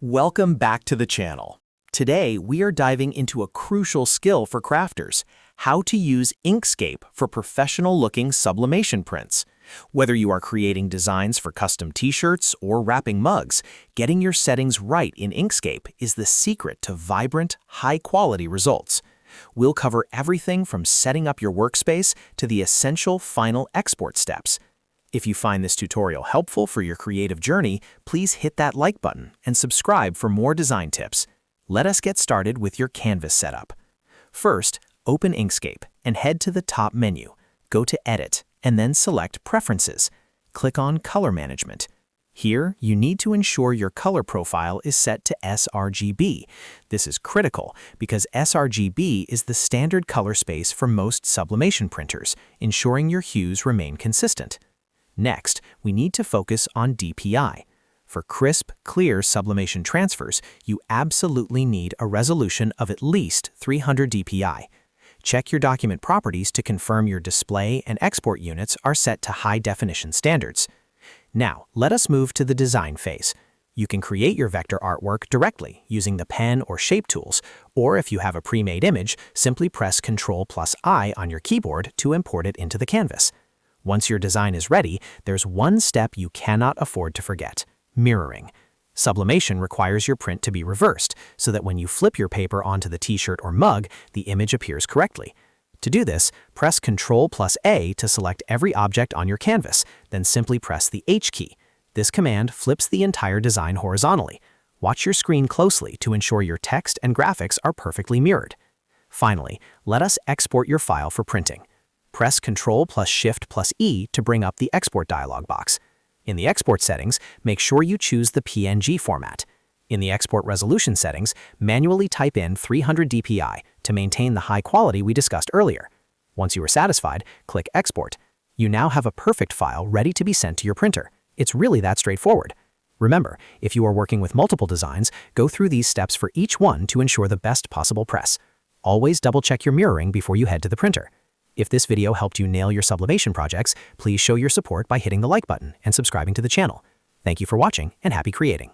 Welcome back to the channel. Today, we are diving into a crucial skill for crafters, how to use Inkscape for professional-looking sublimation prints. Whether you are creating designs for custom t-shirts or wrapping mugs, getting your settings right in Inkscape is the secret to vibrant, high-quality results. We'll cover everything from setting up your workspace to the essential final export steps. If you find this tutorial helpful for your creative journey, please hit that like button and subscribe for more design tips. Let us get started with your canvas setup. First, open Inkscape and head to the top menu. Go to Edit and then select Preferences. Click on Color Management. Here, you need to ensure your color profile is set to sRGB. This is critical because sRGB is the standard color space for most sublimation printers, ensuring your hues remain consistent. Next, we need to focus on DPI. For crisp, clear sublimation transfers, you absolutely need a resolution of at least 300 DPI. Check your document properties to confirm your display and export units are set to high-definition standards. Now, let us move to the design phase. You can create your vector artwork directly using the pen or shape tools, or if you have a pre-made image, simply press Ctrl+I on your keyboard to import it into the canvas. Once your design is ready, there's one step you cannot afford to forget: mirroring. Sublimation requires your print to be reversed, so that when you flip your paper onto the t-shirt or mug, the image appears correctly. To do this, press Ctrl+A to select every object on your canvas, then simply press the H key. This command flips the entire design horizontally. Watch your screen closely to ensure your text and graphics are perfectly mirrored. Finally, let us export your file for printing. Press Ctrl+Shift+E to bring up the export dialog box. In the export settings, make sure you choose the PNG format. In the export resolution settings, manually type in 300 DPI to maintain the high quality we discussed earlier. Once you are satisfied, click Export. You now have a perfect file ready to be sent to your printer. It's really that straightforward. Remember, if you are working with multiple designs, go through these steps for each one to ensure the best possible press. Always double-check your mirroring before you head to the printer. If this video helped you nail your sublimation projects, please show your support by hitting the like button and subscribing to the channel. Thank you for watching and happy creating.